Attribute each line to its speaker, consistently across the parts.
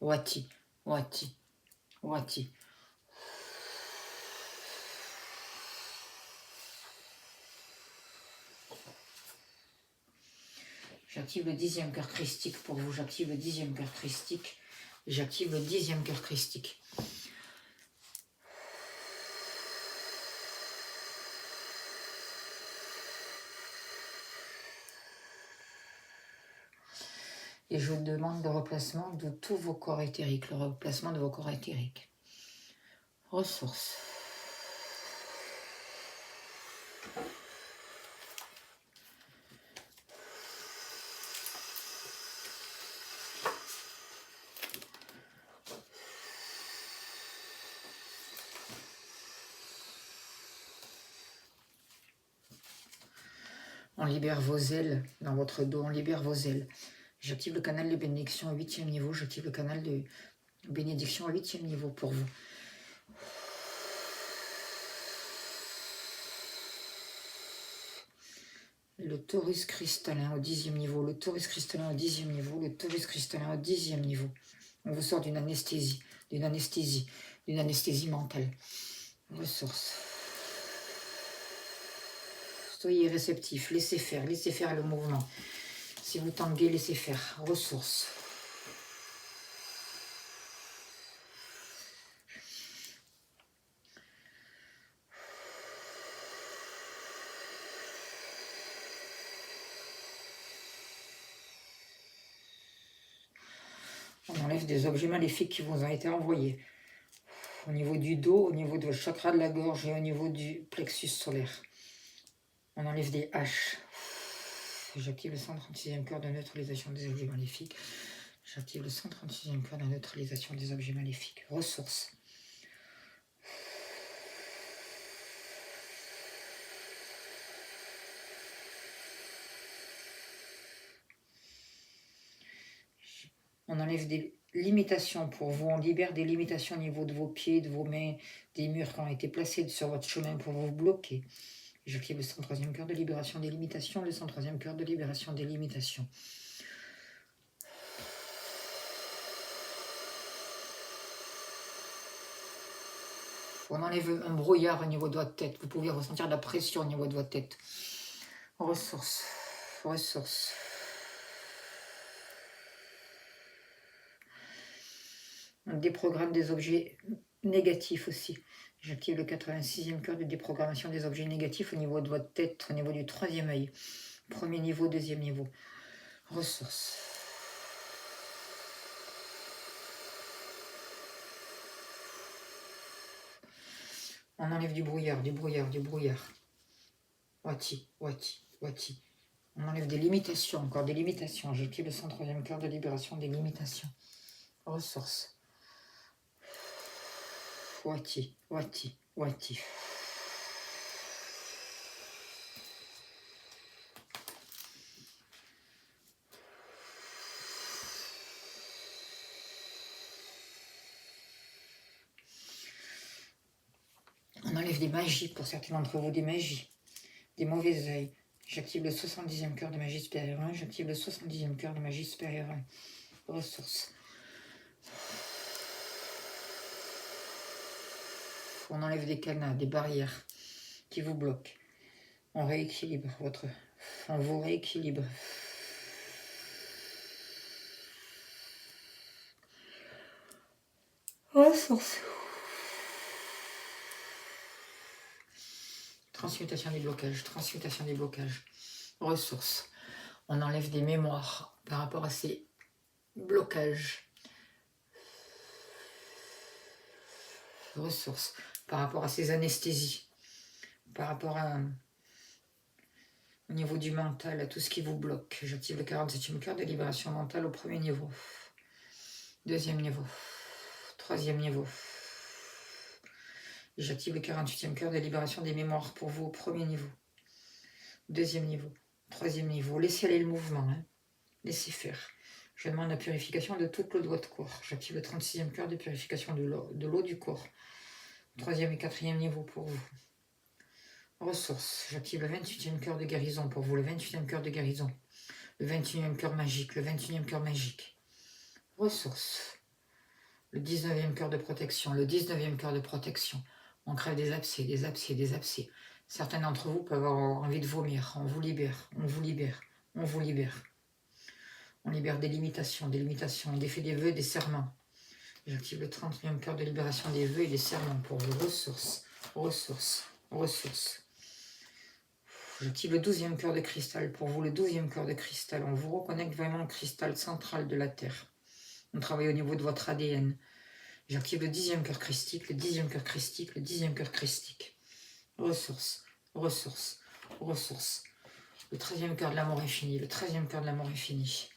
Speaker 1: Wati, Wati, Wati. J'active le 10e cœur christique pour vous. J'active le 10e cœur christique. J'active le 10e cœur christique. Et je vous demande le replacement de tous vos corps éthériques, le replacement de vos corps éthériques. Ressources. On libère vos ailes dans votre dos, on libère vos ailes. J'active le canal de bénédiction au 8e niveau. J'active le canal de bénédiction au 8e niveau pour vous. Le taurus cristallin au 10e niveau. Le taurus cristallin au 10e niveau. Le taurus cristallin au 10e niveau. On vous sort d'une anesthésie. D'une anesthésie. D'une anesthésie mentale. Ressources. Soyez réceptifs. Laissez faire. Laissez faire le mouvement. Si vous tanguez, laissez faire. Ressources. On enlève des objets maléfiques qui vous ont été envoyés. Au niveau du dos, au niveau de votre chakra de la gorge et au niveau du plexus solaire. On enlève des haches. J'active le 136e cœur de neutralisation des objets maléfiques. J'active le 136e cœur de neutralisation des objets maléfiques. Ressources. On enlève des limitations pour vous. On libère des limitations au niveau de vos pieds, de vos mains, des murs qui ont été placés sur votre chemin pour vous bloquer. J'active le 103e cœur de libération des limitations, le 103e cœur de libération des limitations. On enlève un brouillard au niveau de votre tête. Vous pouvez ressentir de la pression au niveau de votre tête. Ressources. Ressources. On déprogramme des objets négatifs aussi. J'active le 86e cœur de déprogrammation des objets négatifs au niveau de votre tête, au niveau du 3e œil. Premier niveau, 2e niveau. Ressources. On enlève du brouillard, du brouillard, du brouillard. Wati, wati, wati. On enlève des limitations, encore des limitations. J'active le 103e cœur de libération des limitations. Ressources. Wati, wati, wati. On enlève des magies pour certains d'entre vous, des magies, des mauvais œils. J'active le 70e cœur de magie supérieure 1. J'active le 70e cœur de magie supérieure 1. Ressources. On enlève des cadenas, des barrières qui vous bloquent. On rééquilibre votre... On vous rééquilibre. Ressources. Transmutation des blocages, transmutation des blocages. Ressources. On enlève des mémoires par rapport à ces blocages. Ressources. Par rapport à ces anesthésies. Par rapport au niveau du mental, à tout ce qui vous bloque. J'active le 47e cœur de libération mentale au premier niveau. 2e niveau. 3e niveau. J'active le 48e cœur de libération des mémoires pour vous au premier niveau. 2e niveau. 3e niveau. Laissez aller le mouvement. Hein. Laissez faire. Je demande la purification de toute l'eau de votre corps. J'active le 36e cœur de purification de l'eau du corps. 3e et 4e niveau pour vous. Ressources. J'active le 28e cœur de guérison pour vous. Le 28e cœur de guérison. Le 21e cœur magique. Le 21e cœur magique. Ressources. Le 19e cœur de protection, le 19e cœur de protection. On crève des abcès, des abcès, des abcès. Certains d'entre vous peuvent avoir envie de vomir. On vous libère, on vous libère, on vous libère. On libère des limitations, on défait des vœux, des serments. J'active le 30e cœur de libération des vœux et des serments pour vos ressources, ressources, ressources. J'active le 12e cœur de cristal pour vous, le 12e cœur de cristal. On vous reconnecte vraiment au cristal central de la Terre. On travaille au niveau de votre ADN. J'active le 10e cœur christique, le 10e cœur christique, le 10e cœur christique. Ressources, ressources, ressources. Le 13e cœur de l'amour infini, le 13e cœur de l'amour infini.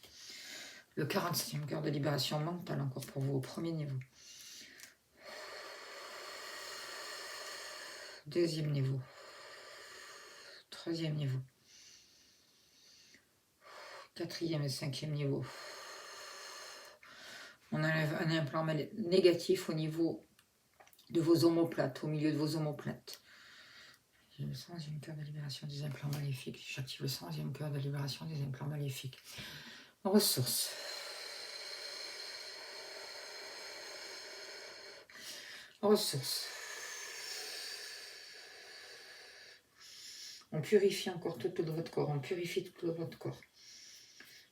Speaker 1: Le 47e cœur de libération mentale encore pour vous au premier niveau. Deuxième niveau. Troisième niveau. Quatrième et cinquième niveau. On enlève un implant négatif au niveau de vos omoplates, au milieu de vos omoplates. J'ai le 11e cœur de libération des implants maléfiques. J'active le 11e cœur de libération des implants maléfiques. Ressources. Ressources. On purifie encore tout votre corps. On purifie tout votre corps.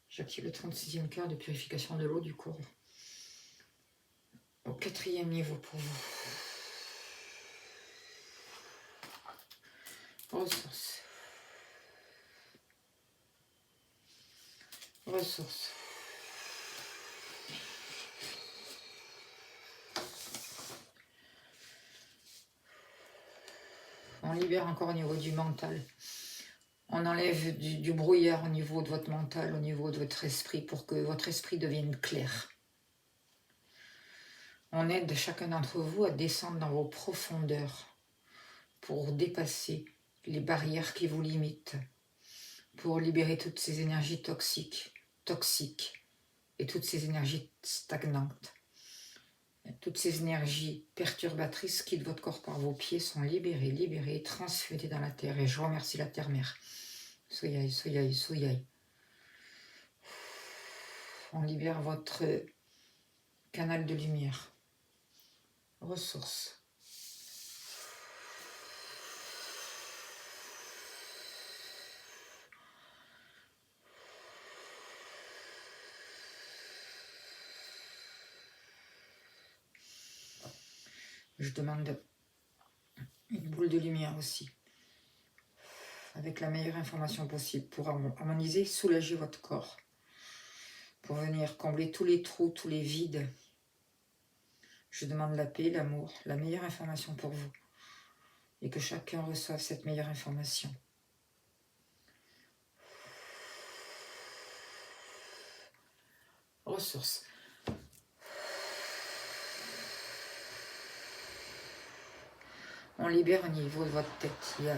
Speaker 1: J'active le 36e cœur de purification de l'eau du corps. Au 4e niveau pour vous. Ressources. Ressources. On libère encore au niveau du mental. On enlève du brouillard au niveau de votre mental, au niveau de votre esprit, pour que votre esprit devienne clair. On aide chacun d'entre vous à descendre dans vos profondeurs pour dépasser les barrières qui vous limitent, pour libérer toutes ces énergies toxiques, et toutes ces énergies stagnantes. Toutes ces énergies perturbatrices quittent votre corps par vos pieds, sont libérées, transférées dans la terre. Et je remercie la terre-mère. Soyai, soyai, soyai. On libère votre canal de lumière. Ressources. Je demande une boule de lumière aussi, avec la meilleure information possible pour harmoniser, soulager votre corps, pour venir combler tous les trous, tous les vides. Je demande la paix, l'amour, la meilleure information pour vous, et que chacun reçoive cette meilleure information. Ressources. On libère au niveau de votre tête. Il y a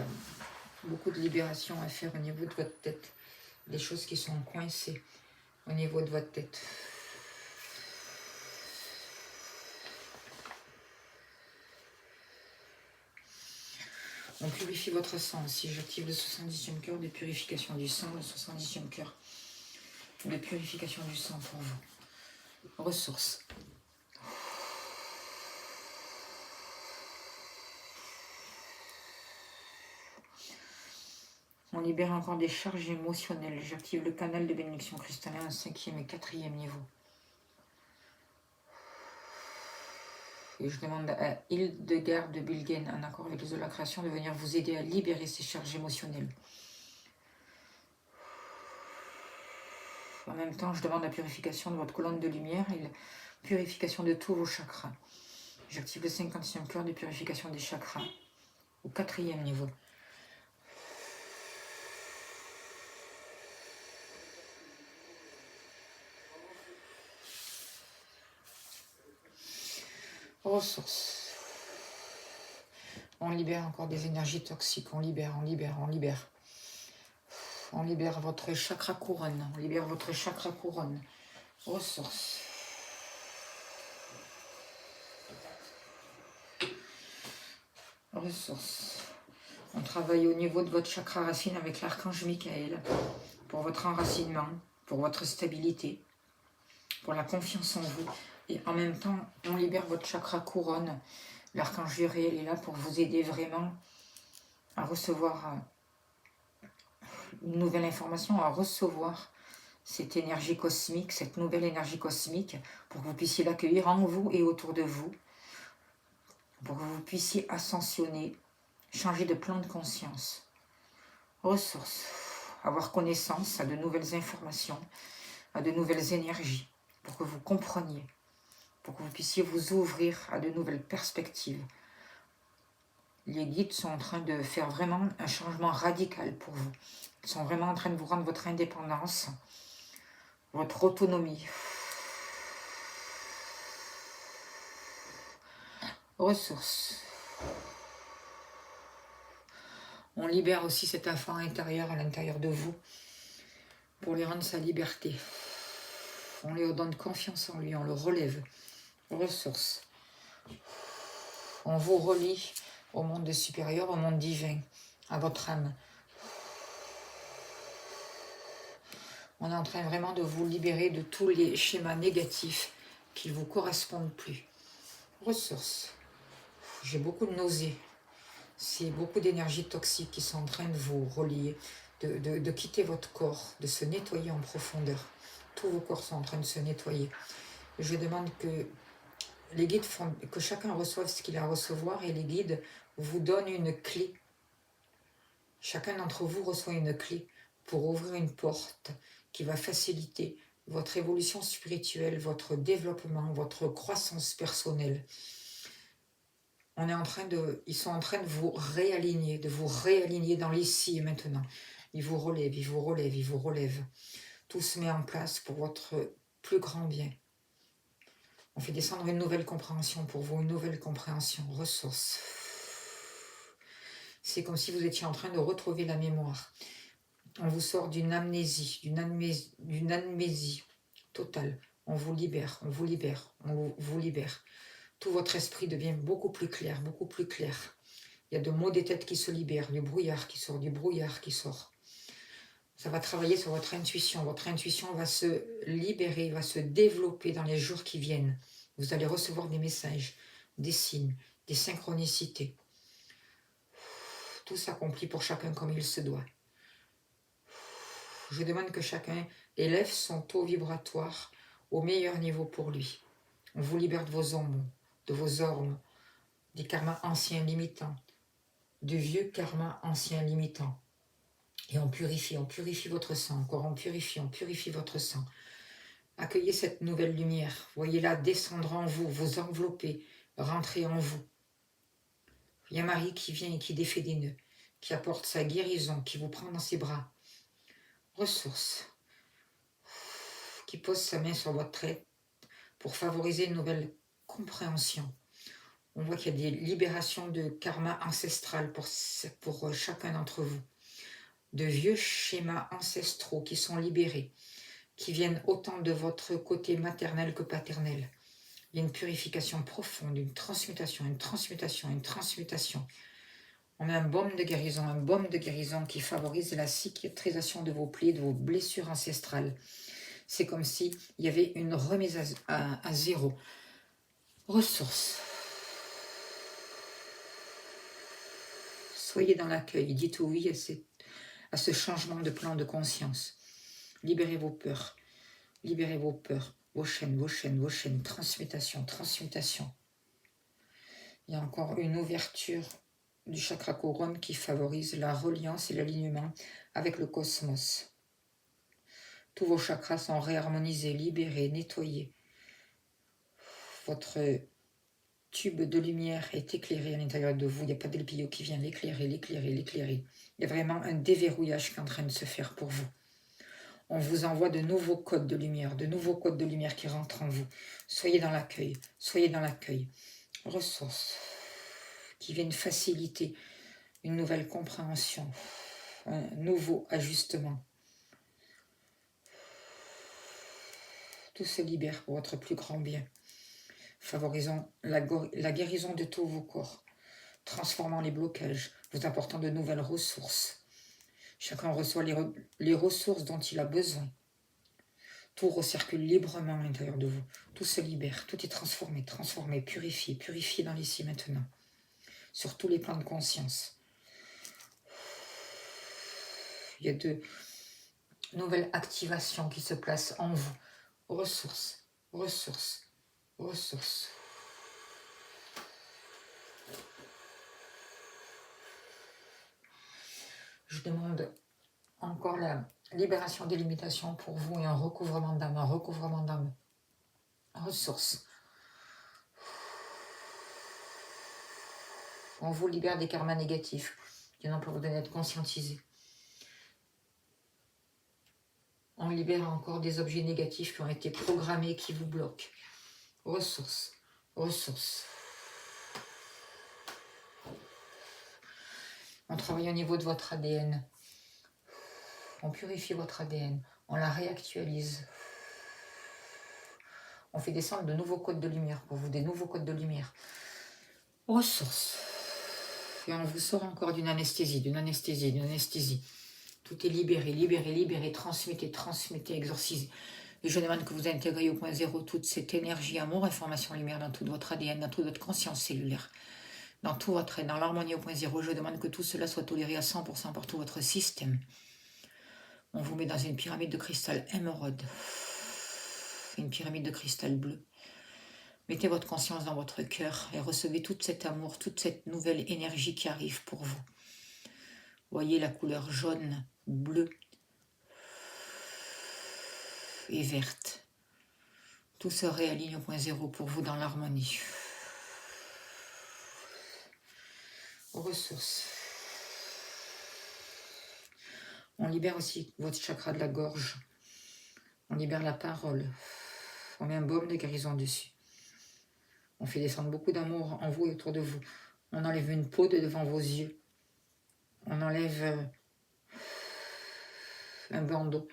Speaker 1: beaucoup de libération à faire au niveau de votre tête. Des choses qui sont coincées au niveau de votre tête. On purifie votre sang aussi. J'active le 70e cœur de purification du sang, le 70e cœur de purification du sang pour vous. Ressources. On libère encore des charges émotionnelles. J'active le canal de bénédiction cristallin, 5e et 4e niveau. Et je demande à Hildegard de Bilgen, en accord avec les de la création, de venir vous aider à libérer ces charges émotionnelles. En même temps, je demande la purification de votre colonne de lumière et la purification de tous vos chakras. J'active le 50e cœur de purification des chakras, au 4e niveau. Ressources. On libère encore des énergies toxiques. On libère, on libère, on libère. On libère votre chakra couronne. On libère votre chakra couronne. Ressources. Ressources. On travaille au niveau de votre chakra racine avec l'archange Michael pour votre enracinement, pour votre stabilité, pour la confiance en vous. Et en même temps, on libère votre chakra couronne. L'archange Uriel est là pour vous aider vraiment à recevoir une nouvelle information, à recevoir cette énergie cosmique, cette nouvelle énergie cosmique, pour que vous puissiez l'accueillir en vous et autour de vous, pour que vous puissiez ascensionner, changer de plan de conscience, ressources, avoir connaissance à de nouvelles informations, à de nouvelles énergies, pour que vous compreniez, pour que vous puissiez vous ouvrir à de nouvelles perspectives. Les guides sont en train de faire vraiment un changement radical pour vous. Ils sont vraiment en train de vous rendre votre indépendance, votre autonomie. Ressources. On libère aussi cet enfant intérieur à l'intérieur de vous pour lui rendre sa liberté. On lui donne confiance en lui, on le relève. Ressources. On vous relie au monde supérieur, au monde divin, à votre âme. On est en train vraiment de vous libérer de tous les schémas négatifs qui ne vous correspondent plus. Ressources. J'ai beaucoup de nausées. C'est beaucoup d'énergie toxique qui sont en train de vous relier, de quitter votre corps, de se nettoyer en profondeur. Tous vos corps sont en train de se nettoyer. Je demande que les guides font, que chacun reçoive ce qu'il a à recevoir et les guides vous donnent une clé. Chacun d'entre vous reçoit une clé pour ouvrir une porte qui va faciliter votre évolution spirituelle, votre développement, votre croissance personnelle. Ils sont en train de vous réaligner dans l'ici et maintenant. Ils vous relèvent, ils vous relèvent, ils vous relèvent. Tout se met en place pour votre plus grand bien. On fait descendre une nouvelle compréhension pour vous, une nouvelle compréhension, ressources. C'est comme si vous étiez en train de retrouver la mémoire. On vous sort d'une amnésie totale. On vous libère, on vous libère, on vous libère. Tout votre esprit devient beaucoup plus clair, beaucoup plus clair. Il y a de maux des têtes qui se libèrent, du brouillard qui sort, du brouillard qui sort. Ça va travailler sur votre intuition. Votre intuition va se libérer, va se développer dans les jours qui viennent. Vous allez recevoir des messages, des signes, des synchronicités. Tout s'accomplit pour chacun comme il se doit. Je demande que chacun élève son taux vibratoire au meilleur niveau pour lui. On vous libère de vos ombres, des karmas anciens limitants, de vieux karmas anciens limitants. Et on purifie votre sang, encore on purifie votre sang. Accueillez cette nouvelle lumière, voyez-la descendre en vous, vous envelopper, rentrer en vous. Il y a Marie qui vient et qui défait des nœuds, qui apporte sa guérison, qui vous prend dans ses bras. Ressources, qui pose sa main sur votre tête pour favoriser une nouvelle compréhension. On voit qu'il y a des libérations de karma ancestral pour chacun d'entre vous. De vieux schémas ancestraux qui sont libérés, qui viennent autant de votre côté maternel que paternel. Il y a une purification profonde, une transmutation. On a un baume de guérison qui favorise la cicatrisation de vos plaies, de vos blessures ancestrales. C'est comme s'il y avait une remise à zéro. Ressources. Soyez dans l'accueil, dites oui à ce changement de plan de conscience. Libérez vos peurs, vos chaînes, transmutation. Il y a encore une ouverture du chakra couronne qui favorise la reliance et l'alignement avec le cosmos. Tous vos chakras sont réharmonisés, libérés, nettoyés. Votre tube de lumière est éclairé à l'intérieur de vous. Il n'y a pas d'Elpio qui vient l'éclairer. Il y a vraiment un déverrouillage qui est en train de se faire pour vous. On vous envoie de nouveaux codes de lumière, qui rentrent en vous. Soyez dans l'accueil. Ressources qui viennent faciliter une nouvelle compréhension, un nouveau ajustement. Tout se libère pour votre plus grand bien. Favorisant la guérison de tous vos corps, transformant les blocages, vous apportant de nouvelles ressources. Chacun reçoit les ressources dont il a besoin. Tout recircule librement à l'intérieur de vous. Tout se libère, tout est transformé, transformé, purifié, purifié dans l'ici maintenant. Sur tous les plans de conscience. Il y a de nouvelles activations qui se placent en vous. Ressources, ressources, ressources. Je demande encore la libération des limitations pour vous et un recouvrement d'âme, un recouvrement d'âme. Ressources. On vous libère des karmas négatifs qui n'ont pas besoin d'être conscientisés. On libère encore des objets négatifs qui ont été programmés, qui vous bloquent. Ressources, ressources. On travaille au niveau de votre ADN. On purifie votre ADN. On la réactualise. On fait descendre de nouveaux codes de lumière pour vous, des nouveaux codes de lumière. Ressources. Et on vous sort encore d'une anesthésie, d'une anesthésie, d'une anesthésie. Tout est libéré, libéré, libéré, transmuté, transmuté, exorcisé. Et je demande que vous intégriez au point zéro toute cette énergie, amour, information, lumière dans tout votre ADN, dans toute votre conscience cellulaire, dans tout votre être, dans l'harmonie au point zéro. Je demande que tout cela soit toléré à 100% par tout votre système. On vous met dans une pyramide de cristal émeraude, une pyramide de cristal bleu. Mettez votre conscience dans votre cœur et recevez tout cet amour, toute cette nouvelle énergie qui arrive pour vous. Voyez la couleur jaune, bleue et verte. Tout se réaligne au point zéro pour vous dans l'harmonie. Ressources. On libère aussi votre chakra de la gorge. On libère la parole. On met un baume de guérison dessus. On fait descendre beaucoup d'amour en vous et autour de vous. On enlève une peau de devant vos yeux. On enlève un bandeau.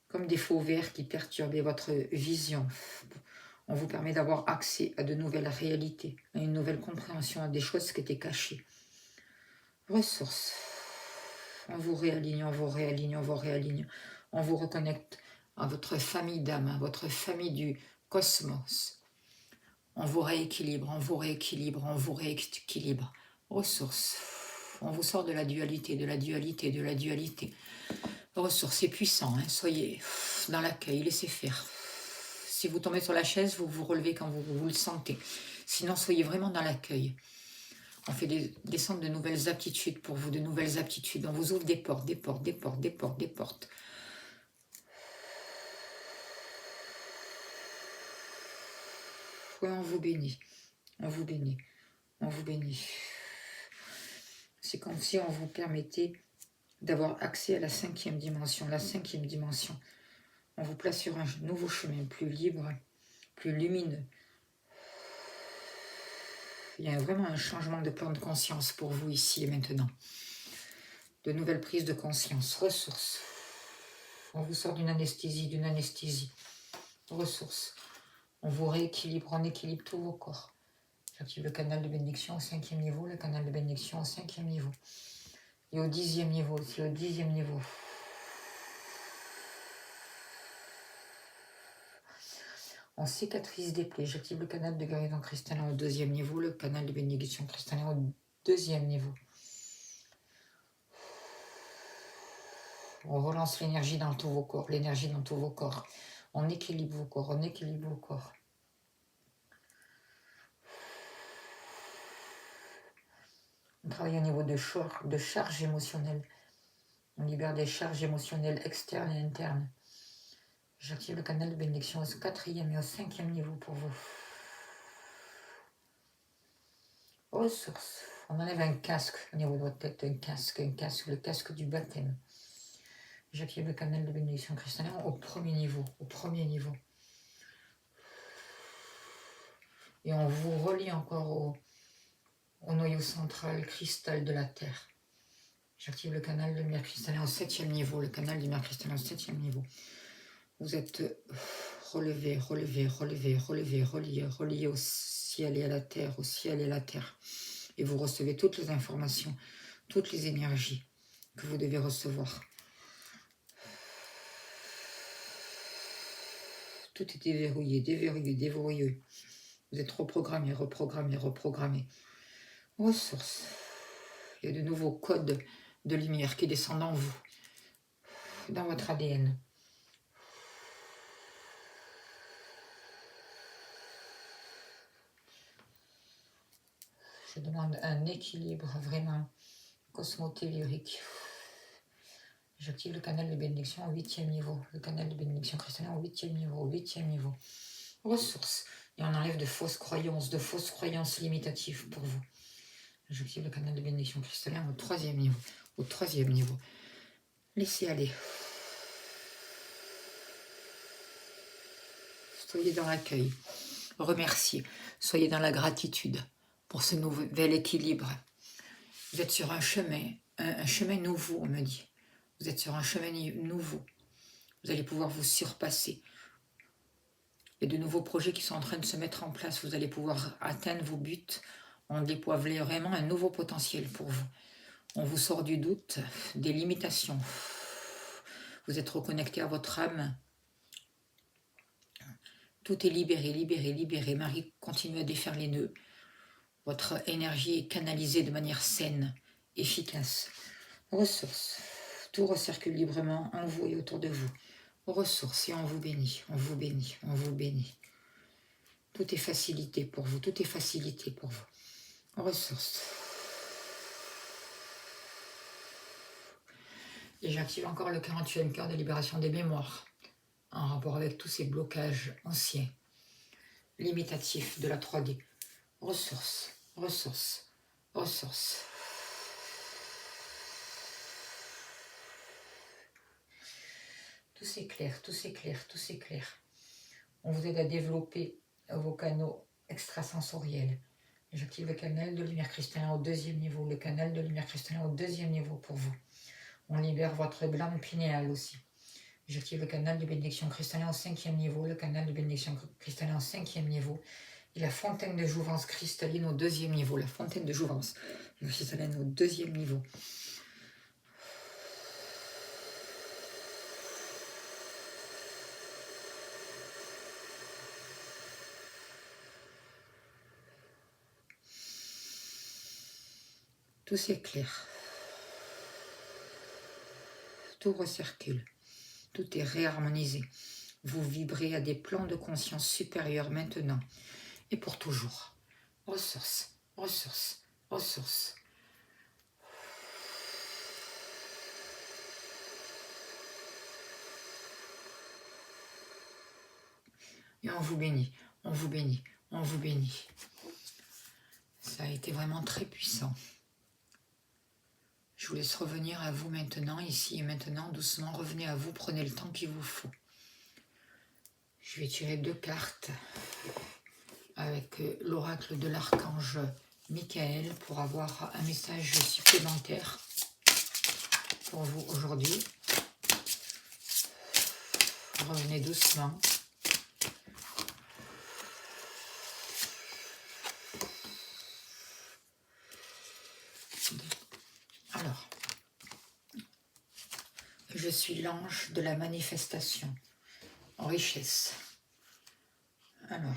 Speaker 1: Comme des faux verres qui perturbaient votre vision. On vous permet d'avoir accès à de nouvelles réalités, à une nouvelle compréhension, à des choses qui étaient cachées. Ressources. On vous réaligne, on vous réaligne, on vous réaligne. On vous reconnecte à votre famille d'âme, à votre famille du cosmos. On vous rééquilibre, on vous rééquilibre, on vous rééquilibre. Ressources. On vous sort de la dualité, de la dualité, de la dualité. Ressources, c'est puissant, hein. Soyez dans l'accueil, laissez faire. Si vous tombez sur la chaise, vous vous relevez quand vous le sentez. Sinon, soyez vraiment dans l'accueil. On fait descendre de nouvelles aptitudes pour vous, de nouvelles aptitudes. On vous ouvre des portes, des portes, des portes, des portes, des portes. Oui, on vous bénit, on vous bénit, on vous bénit. C'est comme si on vous permettait d'avoir accès à la 5e dimension. La 5e dimension. On vous place sur un nouveau chemin plus libre, plus lumineux. Il y a vraiment un changement de plan de conscience pour vous ici et maintenant. De nouvelles prises de conscience. Ressources. On vous sort d'une anesthésie. Ressources. On vous rééquilibre, on équilibre tous vos corps. J'active le canal de bénédiction au 5e niveau, le canal de bénédiction au 5e niveau. Et au 10e niveau aussi, au 10e niveau. On cicatrise des plaies. J'active le canal de guérison cristallin au 2e niveau, le canal de bénédiction cristallin au 2e niveau. On relance l'énergie dans tous vos corps, l'énergie dans tous vos corps. On équilibre vos corps, on équilibre vos corps. On travaille au niveau de charge émotionnelle. On libère des charges émotionnelles externes et internes. J'active le canal de bénédiction au 4e et au 5e niveau pour vous. Ressources. On enlève un casque au niveau de votre tête, un casque, le casque du baptême. J'active le canal de bénédiction cristallin au 1er niveau, Et on vous relie encore au noyau central cristal de la Terre. J'active le canal de lumière cristallin au 7e niveau, le canal de lumière cristallin au 7e niveau. Vous êtes relevé, relié au ciel et à la terre, Et vous recevez toutes les informations, toutes les énergies que vous devez recevoir. Tout est déverrouillé, déverrouillé, déverrouillé. Vous êtes reprogrammé, reprogrammé, reprogrammé. Ressources. Il y a de nouveaux codes de lumière qui descendent en vous, dans votre ADN. Je demande un équilibre vraiment cosmotellurique. J'active le canal de bénédiction au 8e niveau. Le canal de bénédiction cristallin au 8e niveau. Au 8e niveau. Ressources. Et on enlève de fausses croyances limitatives pour vous. J'active le canal de bénédiction cristallin au 3e niveau. Au 3e niveau. Laissez aller. Soyez dans l'accueil. Remerciez. Soyez dans la gratitude pour ce nouvel équilibre. Vous êtes sur un chemin nouveau, on me dit. Vous êtes sur un chemin nouveau. Vous allez pouvoir vous surpasser. Il y a de nouveaux projets qui sont en train de se mettre en place. Vous allez pouvoir atteindre vos buts. On déploie vraiment un nouveau potentiel pour vous. On vous sort du doute, des limitations. Vous êtes reconnecté à votre âme. Tout est libéré, libéré, libéré. Marie continue à défaire les nœuds. Votre énergie est canalisée de manière saine, efficace. Ressources. Tout recircule librement en vous et autour de vous. Ressources et on vous bénit, on vous bénit, on vous bénit. Tout est facilité pour vous, tout est facilité pour vous. Ressources. Et j'active encore le 48e cœur de libération des mémoires, en rapport avec tous ces blocages anciens, limitatifs de la 3D. Ressources, ressources, ressources. Tout s'éclaire, tout s'éclaire, tout s'éclaire. On vous aide à développer vos canaux extrasensoriels. J'active le canal de lumière cristallin au 2e niveau. Le canal de lumière cristallin au 2e niveau pour vous. On libère votre glande pinéale aussi. J'active le canal de bénédiction cristallin au 5e niveau. Le canal de bénédiction cristallin au 5e niveau. Et la fontaine de jouvence cristalline au 2e niveau. La fontaine de jouvence cristalline au 2e niveau. Tout s'éclaire. Tout recircule. Tout est réharmonisé. Vous vibrez à des plans de conscience supérieurs maintenant et pour toujours. Ressources, ressources, ressources. Et on vous bénit, on vous bénit, on vous bénit. Ça a été vraiment très puissant. Je vous laisse revenir à vous maintenant, ici et maintenant, doucement. Revenez à vous, prenez le temps qu'il vous faut. Je vais tirer 2 cartes avec l'oracle de l'archange Michael pour avoir un message supplémentaire pour vous aujourd'hui. Revenez doucement. Alors, je suis l'ange de la manifestation en richesse. Alors,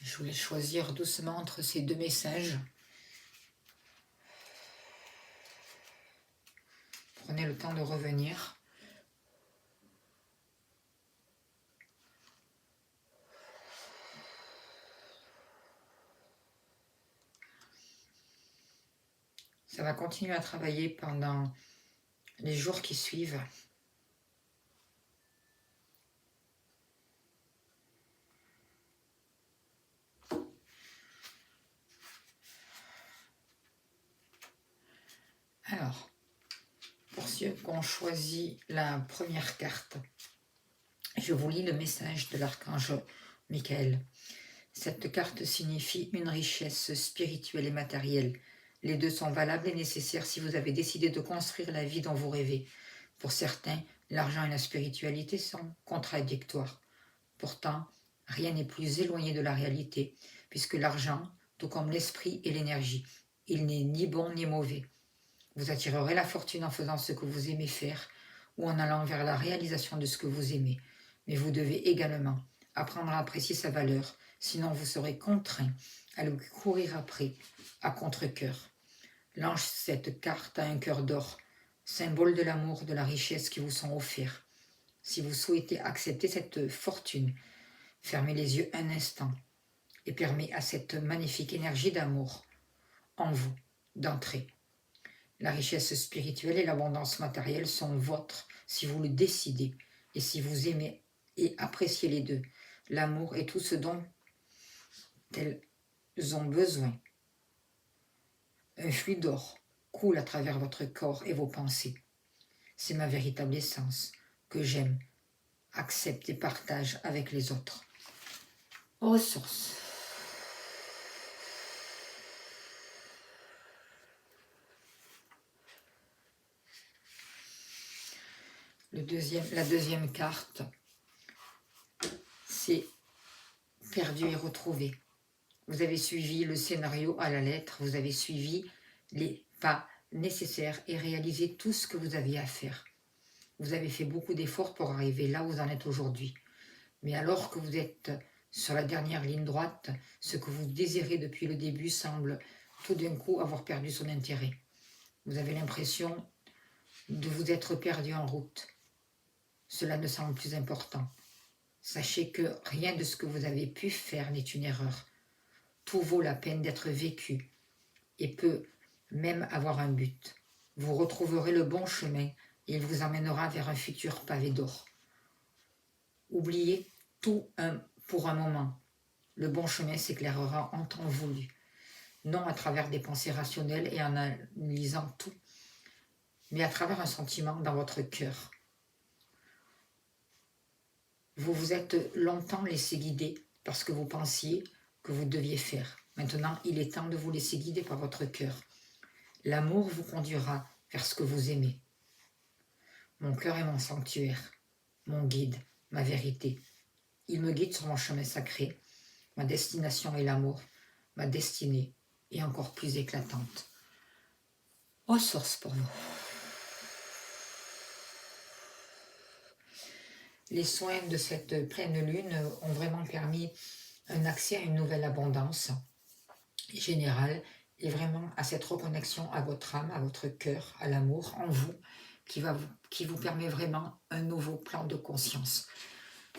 Speaker 1: je voulais choisir doucement entre ces 2 messages. Prenez le temps de revenir. Ça va continuer à travailler pendant les jours qui suivent. Alors, pour ceux qui ont choisi la première carte, je vous lis le message de l'archange Michael. Cette carte signifie une richesse spirituelle et matérielle. Les deux sont valables et nécessaires si vous avez décidé de construire la vie dont vous rêvez. Pour certains, l'argent et la spiritualité sont contradictoires. Pourtant, rien n'est plus éloigné de la réalité, puisque l'argent tout comme l'esprit et l'énergie. Il n'est ni bon ni mauvais. Vous attirerez la fortune en faisant ce que vous aimez faire ou en allant vers la réalisation de ce que vous aimez. Mais vous devez également apprendre à apprécier sa valeur, sinon vous serez contraint à le courir après, à contre-cœur. Lance cette carte à un cœur d'or, symbole de l'amour, de la richesse qui vous sont offerts. Si vous souhaitez accepter cette fortune, fermez les yeux un instant et permettez à cette magnifique énergie d'amour en vous d'entrer. La richesse spirituelle et l'abondance matérielle sont vôtres si vous le décidez et si vous aimez et appréciez les deux. L'amour est tout ce dont elles ont besoin. Un flux d'or coule à travers votre corps et vos pensées. C'est ma véritable essence que j'aime, accepte et partage avec les autres. Ressources. La deuxième carte, c'est perdu et retrouvé. Vous avez suivi le scénario à la lettre, vous avez suivi les pas nécessaires et réalisé tout ce que vous aviez à faire. Vous avez fait beaucoup d'efforts pour arriver là où vous en êtes aujourd'hui. Mais alors que vous êtes sur la dernière ligne droite, ce que vous désirez depuis le début semble tout d'un coup avoir perdu son intérêt. Vous avez l'impression de vous être perdu en route. Cela ne semble plus important. Sachez que rien de ce que vous avez pu faire n'est une erreur. Tout vaut la peine d'être vécu et peut même avoir un but. Vous retrouverez le bon chemin et il vous emmènera vers un futur pavé d'or. Oubliez tout pour un moment. Le bon chemin s'éclairera en temps voulu, non à travers des pensées rationnelles et en analysant tout, mais à travers un sentiment dans votre cœur. Vous vous êtes longtemps laissé guider parce que vous pensiez que vous deviez faire. Maintenant, il est temps de vous laisser guider par votre cœur. L'amour vous conduira vers ce que vous aimez. Mon cœur est mon sanctuaire, mon guide, ma vérité. Il me guide sur mon chemin sacré. Ma destination est l'amour. Ma destinée est encore plus éclatante. Ressources pour vous. Les soins de cette pleine lune ont vraiment permis un accès à une nouvelle abondance générale et vraiment à cette reconnexion à votre âme, à votre cœur, à l'amour en vous qui vous permet vraiment un nouveau plan de conscience.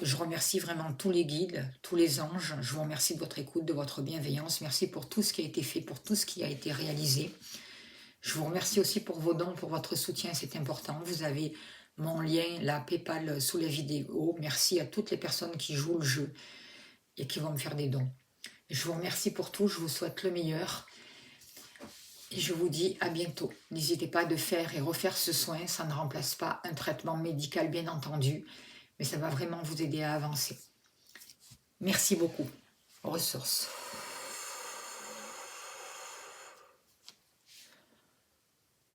Speaker 1: Je remercie vraiment tous les guides, tous les anges. Je vous remercie de votre écoute, de votre bienveillance. Merci pour tout ce qui a été fait, pour tout ce qui a été réalisé. Je vous remercie aussi pour vos dons, pour votre soutien, c'est important. Vous avez mon lien, la PayPal sous la vidéo. Merci à toutes les personnes qui jouent le jeu et qui vont me faire des dons. Je vous remercie pour tout, je vous souhaite le meilleur. Et je vous dis à bientôt. N'hésitez pas de faire et refaire ce soin, ça ne remplace pas un traitement médical bien entendu, mais ça va vraiment vous aider à avancer. Merci beaucoup. Ressources.